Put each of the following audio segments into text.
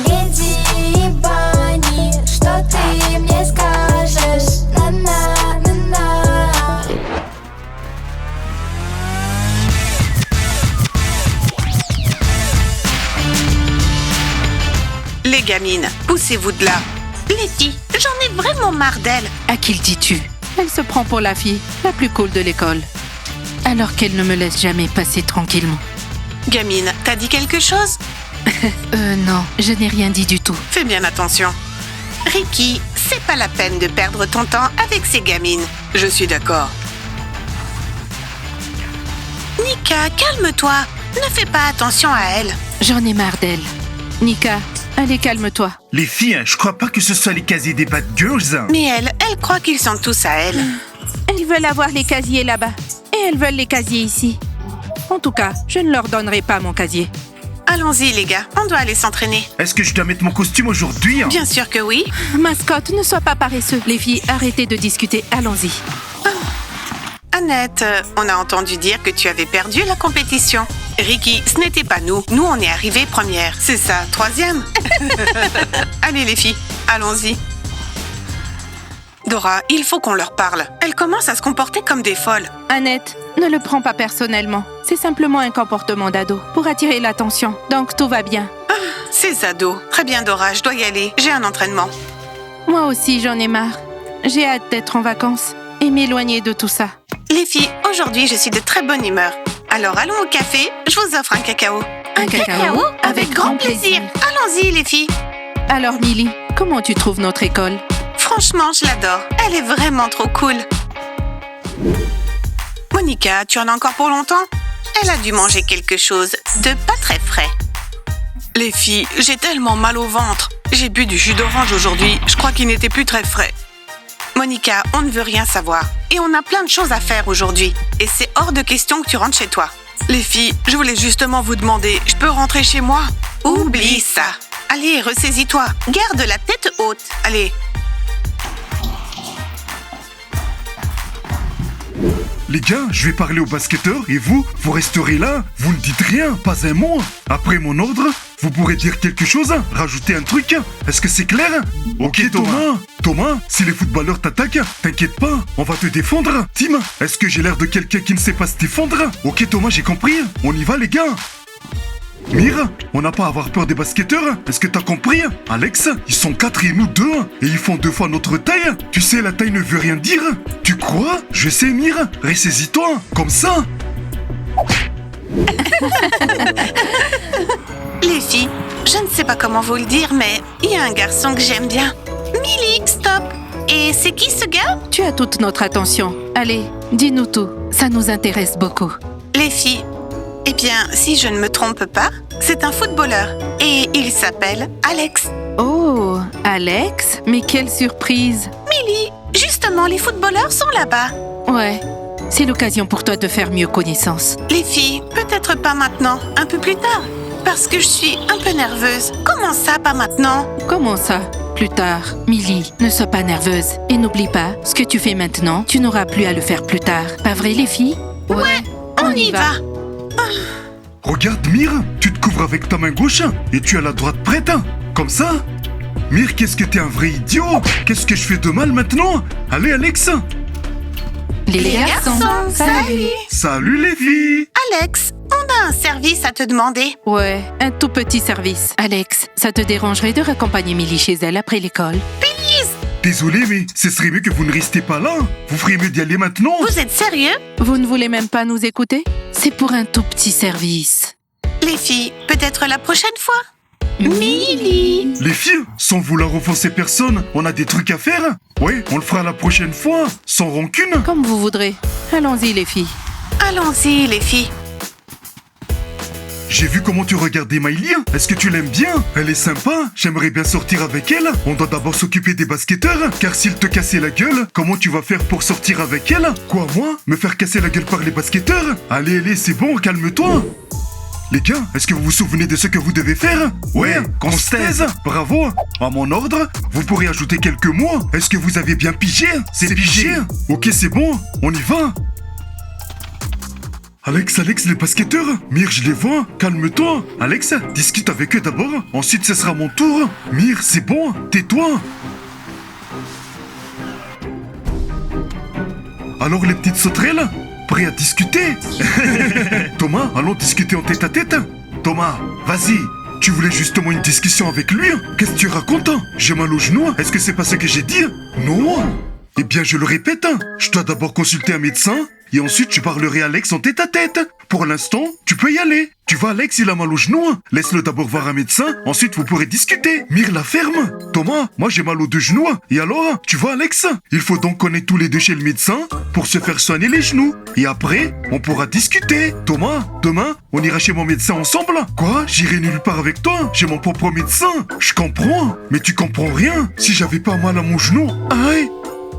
леди Банни, что ты мне скажешь? На-на-на-на. Les gamines, poussez-vous de là. Les filles, j'en ai vraiment marre d'elle. À qui le dis-tu? Elle se prend pour la fille la plus cool de l'école. Alors qu'elle ne me laisse jamais passer tranquillement. Gamine, t'as dit quelque chose? Non, je n'ai rien dit du tout. Fais bien attention. Ricky, c'est pas la peine de perdre ton temps avec ces gamines. Je suis d'accord. Nika, calme-toi. Ne fais pas attention à elle. J'en ai marre d'elle. Nika, allez, calme-toi. Les filles, je crois pas que ce soit les casiers des Bad Girls. Mais elle croit qu'ils sont tous à elle. Elles veulent avoir les casiers là-bas. Et elles veulent les casiers ici. En tout cas, je ne leur donnerai pas mon casier. Allons-y, les gars, on doit aller s'entraîner. Est-ce que je dois mettre mon costume aujourd'hui? Bien sûr que oui. Mascotte, ne sois pas paresseux. Les filles, arrêtez de discuter. Allons-y. Annette, on a entendu dire que tu avais perdu la compétition. Ricky, ce n'était pas nous. Nous, on est arrivés première. C'est ça, troisième. Allez, les filles, allons-y. Dora, il faut qu'on leur parle. Elles commencent à se comporter comme des folles. Annette, ne le prends pas personnellement. C'est simplement un comportement d'ado pour attirer l'attention. Donc tout va bien. Ces ados. Très bien, Dora, je dois y aller. J'ai un entraînement. Moi aussi, j'en ai marre. J'ai hâte d'être en vacances et m'éloigner de tout ça. Les filles, aujourd'hui, je suis de très bonne humeur. Alors, allons au café. Je vous offre un cacao. Un cacao? Avec grand plaisir. Allons-y, les filles. Alors, Millie, comment tu trouves notre école? Franchement, je l'adore. Elle est vraiment trop cool. Monica, tu en as encore pour longtemps? Elle a dû manger quelque chose de pas très frais. Les filles, j'ai tellement mal au ventre. J'ai bu du jus d'orange aujourd'hui. Je crois qu'il n'était plus très frais. Monica, on ne veut rien savoir. Et on a plein de choses à faire aujourd'hui. Et c'est hors de question que tu rentres chez toi. Les filles, je voulais justement vous demander, je peux rentrer chez moi? Oublie ça. Allez, ressaisis-toi. Garde la tête haute. Allez. Les gars, je vais parler aux basketteurs et vous resterez là. Vous ne dites rien, pas un mot. Après mon ordre, vous pourrez dire quelque chose, rajouter un truc. Est-ce que c'est clair? Ok, Thomas. Thomas, si les footballeurs t'attaquent, t'inquiète pas, on va te défendre. Tim, est-ce que j'ai l'air de quelqu'un qui ne sait pas se défendre? Ok, Thomas, j'ai compris. On y va, les gars. Mire, on n'a pas à avoir peur des basketteurs. Est-ce que t'as compris? Alex, ils sont 4 et nous 2. Et ils font 2 fois notre taille. Tu sais, la taille ne veut rien dire. Tu crois? Je sais, Mire. Ressaisis-toi. Comme ça. Les filles, je ne sais pas comment vous le dire, mais il y a un garçon que j'aime bien. Millie, stop. Et c'est qui ce gars? Tu as toute notre attention. Allez, dis-nous tout. Ça nous intéresse beaucoup. Les filles, eh bien, si je ne me trompe pas, c'est un footballeur. Et il s'appelle Alex. Oh, Alex? Mais quelle surprise! Millie, justement, les footballeurs sont là-bas. Ouais, c'est l'occasion pour toi de faire mieux connaissance. Les filles, peut-être pas maintenant, un peu plus tard. Parce que je suis un peu nerveuse. Comment ça, pas maintenant? Comment ça? Plus tard. Millie, ne sois pas nerveuse. Et n'oublie pas, ce que tu fais maintenant, tu n'auras plus à le faire plus tard. Pas vrai, les filles? Ouais, on y va. Regarde, Mire, tu te couvres avec ta main gauche et tu as la droite prête. Comme ça. Mire, qu'est-ce que t'es un vrai idiot? Qu'est-ce que je fais de mal maintenant? Allez, Alex. Les garçons, salut! Salut, les filles. Alex, on a un service à te demander. Ouais, un tout petit service. Alex, ça te dérangerait de raccompagner Millie chez elle après l'école? Please! Désolé, mais ce serait mieux que vous ne restiez pas là. Vous feriez mieux d'y aller maintenant. Vous êtes sérieux? Vous ne voulez même pas nous écouter? C'est pour un tout petit service. Les filles, peut-être la prochaine fois. Millie! Les filles, sans vouloir offenser personne, on a des trucs à faire. Ouais, on le fera la prochaine fois, sans rancune. Comme vous voudrez. Allons-y, les filles. Allons-y, les filles. J'ai vu comment tu regardais Miley. Est-ce que tu l'aimes bien? Elle est sympa. J'aimerais bien sortir avec elle. On doit d'abord s'occuper des basketteurs. Car s'il te cassait la gueule, comment tu vas faire pour sortir avec elle? Quoi, moi? Me faire casser la gueule par les basketteurs? Allez, c'est bon, calme-toi. Les gars, est-ce que vous vous souvenez de ce que vous devez faire? Ouais, qu'on se taise. Bravo. À mon ordre, vous pourrez ajouter quelques mots. Est-ce que vous avez bien pigé? C'est pigé. Ok, c'est bon. On y va. Alex, les basketteurs. Mire, je les vois. Calme-toi. Alex, discute avec eux d'abord. Ensuite, ce sera mon tour. Mire, c'est bon. Tais-toi. Alors, les petites sauterelles, prêts à discuter? Thomas, allons discuter en tête-à-tête. Thomas, vas-y. Tu voulais justement une discussion avec lui? Qu'est-ce que tu racontes? J'ai mal au genou. Est-ce que c'est pas ce que j'ai dit? Non. Eh bien, je le répète. Je dois d'abord consulter un médecin et ensuite tu parlerai à Alex en tête-à-tête. Pour l'instant, tu peux y aller. Tu vois, Alex, il a mal au genou. Laisse-le d'abord voir un médecin. Ensuite, vous pourrez discuter. Mire la ferme. Thomas, moi j'ai mal aux deux genoux. Et alors, tu vois, Alex, il faut donc qu'on aille tous les deux chez le médecin pour se faire soigner les genoux. Et après, on pourra discuter. Thomas, demain, on ira chez mon médecin ensemble. Quoi? J'irai nulle part avec toi. J'ai mon propre médecin. Je comprends. Mais tu comprends rien. Si j'avais pas mal à mon genou, aïe,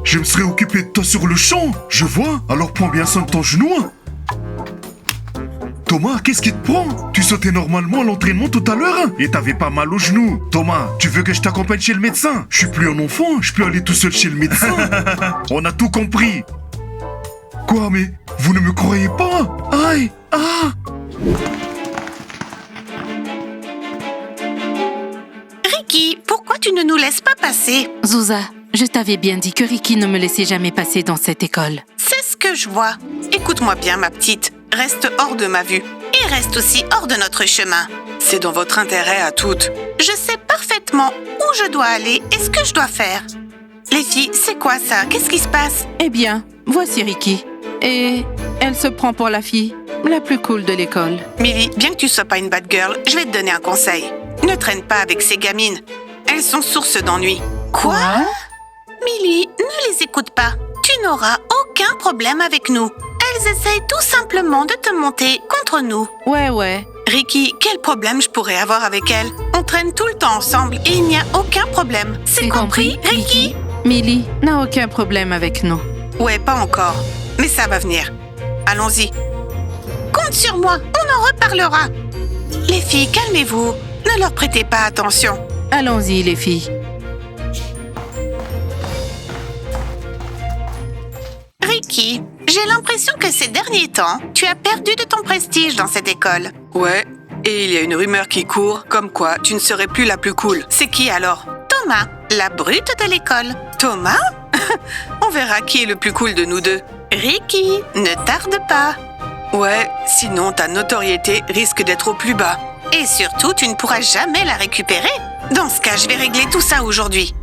je me serais occupé de toi sur le champ. Je vois. Alors prends bien soin de ton genou. Thomas, qu'est-ce qui te prend? Tu sautais normalement à l'entraînement tout à l'heure et t'avais pas mal au genou. Thomas, tu veux que je t'accompagne chez le médecin? Je suis plus un enfant, je peux aller tout seul chez le médecin. On a tout compris. Quoi, mais vous ne me croyez pas? Aïe, ah! Ricky, pourquoi tu ne nous laisses pas passer? Zuza, je t'avais bien dit que Ricky ne me laissait jamais passer dans cette école. C'est ce que je vois. Écoute-moi bien, ma petite. Reste hors de ma vue. Et reste aussi hors de notre chemin. C'est dans votre intérêt à toutes. Je sais parfaitement où je dois aller et ce que je dois faire. Les filles, c'est quoi ça? Qu'est-ce qui se passe? Eh bien, voici Ricky. Et elle se prend pour la fille la plus cool de l'école. Millie, bien que tu sois pas une bad girl, je vais te donner un conseil. Ne traîne pas avec ces gamines. Elles sont source d'ennui. Quoi? Millie, ne les écoute pas. Tu n'auras aucun problème avec nous. Elles essayent tout simplement de te monter contre nous. Ouais. Ricky, quel problème je pourrais avoir avec elles? On traîne tout le temps ensemble et il n'y a aucun problème. C'est compris, Ricky? Millie n'a aucun problème avec nous. Ouais, pas encore. Mais ça va venir. Allons-y. Compte sur moi, on en reparlera. Les filles, calmez-vous. Ne leur prêtez pas attention. Allons-y, les filles. Ricky, j'ai l'impression que ces derniers temps, tu as perdu de ton prestige dans cette école. Ouais, et il y a une rumeur qui court, comme quoi tu ne serais plus la plus cool. C'est qui alors? Thomas, la brute de l'école. Thomas? On verra qui est le plus cool de nous deux. Ricky, ne tarde pas. Ouais, sinon ta notoriété risque d'être au plus bas. Et surtout, tu ne pourras jamais la récupérer. Dans ce cas, je vais régler tout ça aujourd'hui.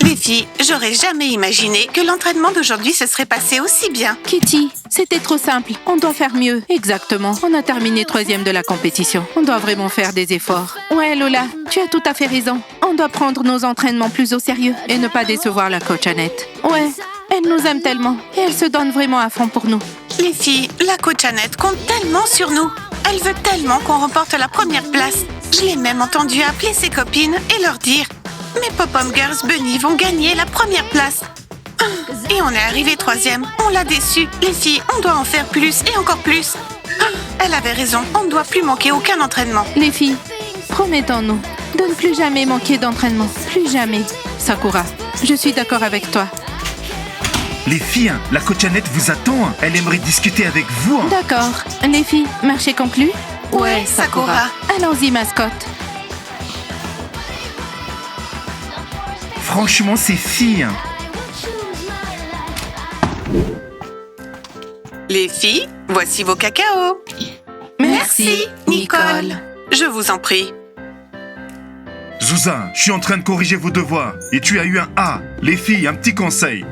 Les filles, j'aurais jamais imaginé que l'entraînement d'aujourd'hui se serait passé aussi bien. Kitty, c'était trop simple. On doit faire mieux. Exactement. On a terminé 3e de la compétition. On doit vraiment faire des efforts. Ouais, Lola, tu as tout à fait raison. On doit prendre nos entraînements plus au sérieux et ne pas décevoir la coach Annette. Ouais, elle nous aime tellement et elle se donne vraiment à fond pour nous. Les filles, la coach Annette compte tellement sur nous. Elle veut tellement qu'on remporte la première place. Je l'ai même entendu appeler ses copines et leur dire: mes Pop-Up Girls Bunny vont gagner la première place. Et on est arrivé 3e. On l'a déçue. Les filles, on doit en faire plus et encore plus. Elle avait raison. On ne doit plus manquer aucun entraînement. Les filles, promettons-nous de ne plus jamais manquer d'entraînement. Plus jamais. Sakura, je suis d'accord avec toi. Les filles, la coach Annette vous attend. Elle aimerait discuter avec vous. D'accord. Les filles, marché conclu? Ouais, Sakura. Allons-y, mascotte. Franchement, ces filles. Les filles, voici vos cacaos. Merci, Nicole. Je vous en prie. Zuza, je suis en train de corriger vos devoirs et tu as eu un A. Les filles, un petit conseil.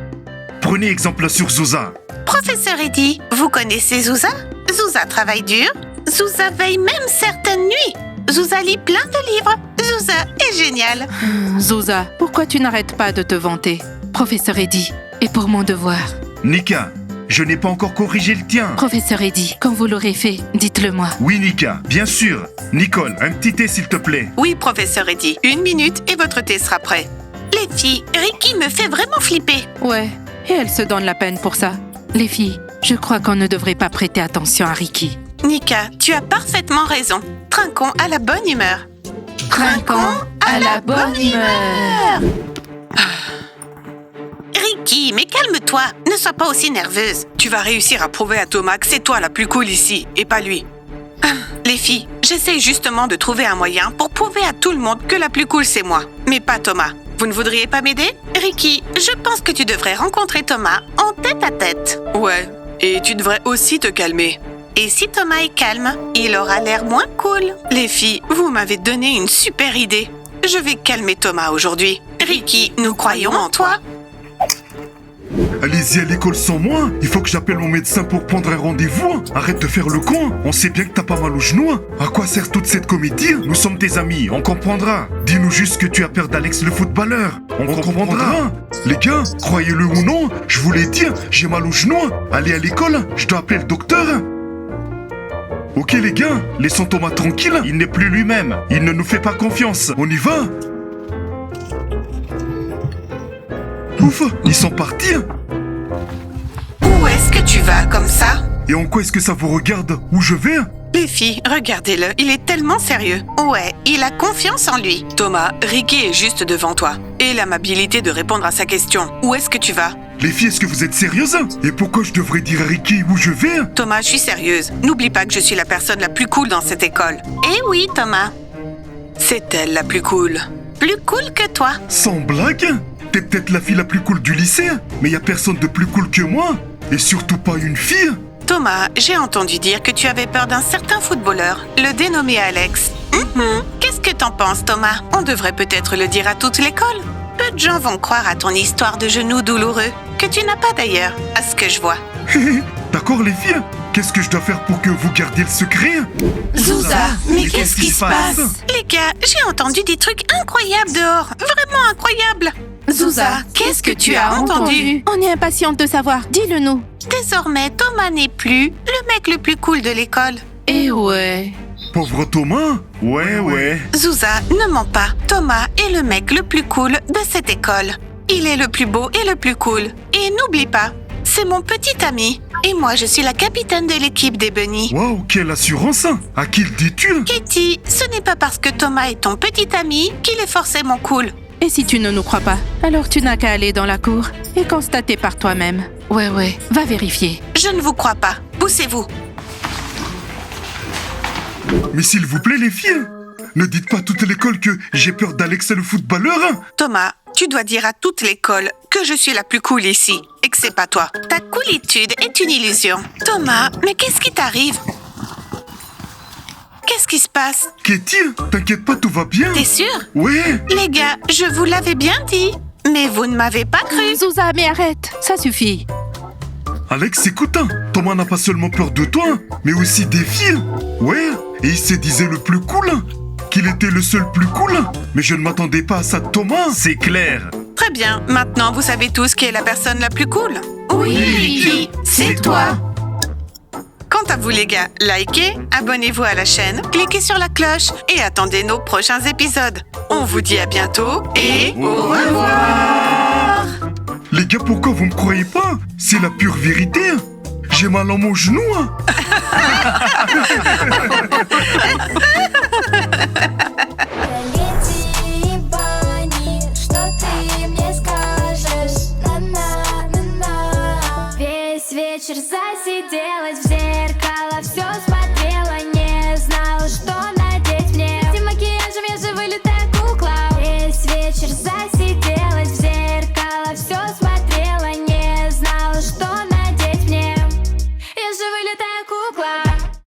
Prenez exemple sur Zuza. Professeur Eddy, vous connaissez Zuza? Zuza travaille dur. Zuza veille même certaines nuits. Zuza lit plein de livres. Zuza est géniale. Zuza, pourquoi tu n'arrêtes pas de te vanter? Professeur Eddy, et pour mon devoir? Nika, je n'ai pas encore corrigé le tien. Professeur Eddy, quand vous l'aurez fait, dites-le-moi. Oui, Nika, bien sûr. Nicole, un petit thé s'il te plaît. Oui, professeur Eddy. 1 minute et votre thé sera prêt. Les filles, Ricky me fait vraiment flipper. Ouais, et elle se donne la peine pour ça. Les filles, je crois qu'on ne devrait pas prêter attention à Ricky. Nika, tu as parfaitement raison. Trinquons à la bonne humeur. Trinquons à la bonne humeur. Ricky, mais calme-toi. Ne sois pas aussi nerveuse. Tu vas réussir à prouver à Thomas que c'est toi la plus cool ici, et pas lui. Les filles, j'essaie justement de trouver un moyen pour prouver à tout le monde que la plus cool c'est moi, mais pas Thomas. Vous ne voudriez pas m'aider? Ricky, je pense que tu devrais rencontrer Thomas en tête-à-tête. Ouais, et tu devrais aussi te calmer. Et si Thomas est calme, il aura l'air moins cool. Les filles, vous m'avez donné une super idée. Je vais calmer Thomas aujourd'hui. Ricky, nous croyons en toi. Allez-y à l'école sans moi. Il faut que j'appelle mon médecin pour prendre un rendez-vous. Arrête de faire le con. On sait bien que t'as pas mal au genou. À quoi sert toute cette comédie? Nous sommes tes amis, on comprendra. Dis-nous juste que tu as peur d'Alex le footballeur. On comprendra. Les gars, croyez-le ou non, je vous l'ai dit, j'ai mal au genou. Allez à l'école, je dois appeler le docteur. Ok les gars, laissons Thomas tranquille. Il n'est plus lui-même. Il ne nous fait pas confiance. On y va? Ouf, ils sont partis. Où est-ce que tu vas comme ça? Et en quoi est-ce que ça vous regarde? Où je vais? Les filles, regardez-le, il est tellement sérieux. Ouais, il a confiance en lui. Thomas, Ricky est juste devant toi. Et l'amabilité de répondre à sa question. Où est-ce que tu vas? Les filles, est-ce que vous êtes sérieuses? Et pourquoi je devrais dire à Ricky où je vais? Thomas, je suis sérieuse. N'oublie pas que je suis la personne la plus cool dans cette école. Eh oui, Thomas. C'est elle la plus cool. Plus cool que toi. Sans blague? T'es peut-être la fille la plus cool du lycée, mais y a personne de plus cool que moi. Et surtout pas une fille. Thomas, j'ai entendu dire que tu avais peur d'un certain footballeur, le dénommé Alex. Qu'est-ce que t'en penses, Thomas? On devrait peut-être le dire à toute l'école. Peu de gens vont croire à ton histoire de genoux douloureux, que tu n'as pas d'ailleurs, à ce que je vois. D'accord les filles? Qu'est-ce que je dois faire pour que vous gardiez le secret? Zouza, mais qu'est-ce qui se passe? Les gars, j'ai entendu des trucs incroyables dehors, vraiment incroyables. Zouza, qu'est-ce que tu as entendu? On est impatiente de savoir, dis-le-nous. Désormais, Thomas n'est plus le mec le plus cool de l'école. Eh ouais. Pauvre Thomas? Ouais. Zouza, ne mens pas. Thomas est le mec le plus cool de cette école. Il est le plus beau et le plus cool. Et n'oublie pas, c'est mon petit ami. Et moi, je suis la capitaine de l'équipe des bunnies. Waouh, quelle assurance! À qui le dis-tu? Kitty, ce n'est pas parce que Thomas est ton petit ami qu'il est forcément cool. Et si tu ne nous crois pas, alors tu n'as qu'à aller dans la cour et constater par toi-même. Ouais, va vérifier. Je ne vous crois pas. Poussez-vous. Mais s'il vous plaît les filles, ne dites pas à toute l'école que j'ai peur d'Alex le footballeur. Thomas, tu dois dire à toute l'école que je suis la plus cool ici et que c'est pas toi. Ta coolitude est une illusion. Thomas, mais qu'est-ce qui t'arrive? Qu'est-ce qui se passe? Katie, t'inquiète pas, tout va bien. T'es sûr? Ouais. Les gars, je vous l'avais bien dit. Mais vous ne m'avez pas cru. Zouza, mais arrête, ça suffit. Alex, écoute, Thomas n'a pas seulement peur de toi, mais aussi des filles. Ouais, et il se disait le plus cool, qu'il était le seul plus cool. Mais je ne m'attendais pas à ça de Thomas. C'est clair. Très bien, maintenant vous savez tous qui est la personne la plus cool. Oui, Ricky, c'est toi. Quant à vous les gars, likez, abonnez-vous à la chaîne, cliquez sur la cloche et attendez nos prochains épisodes. On vous dit à bientôt et au revoir. Les gars, pourquoi vous me croyez pas? C'est la pure vérité. J'ai mal en mon genou.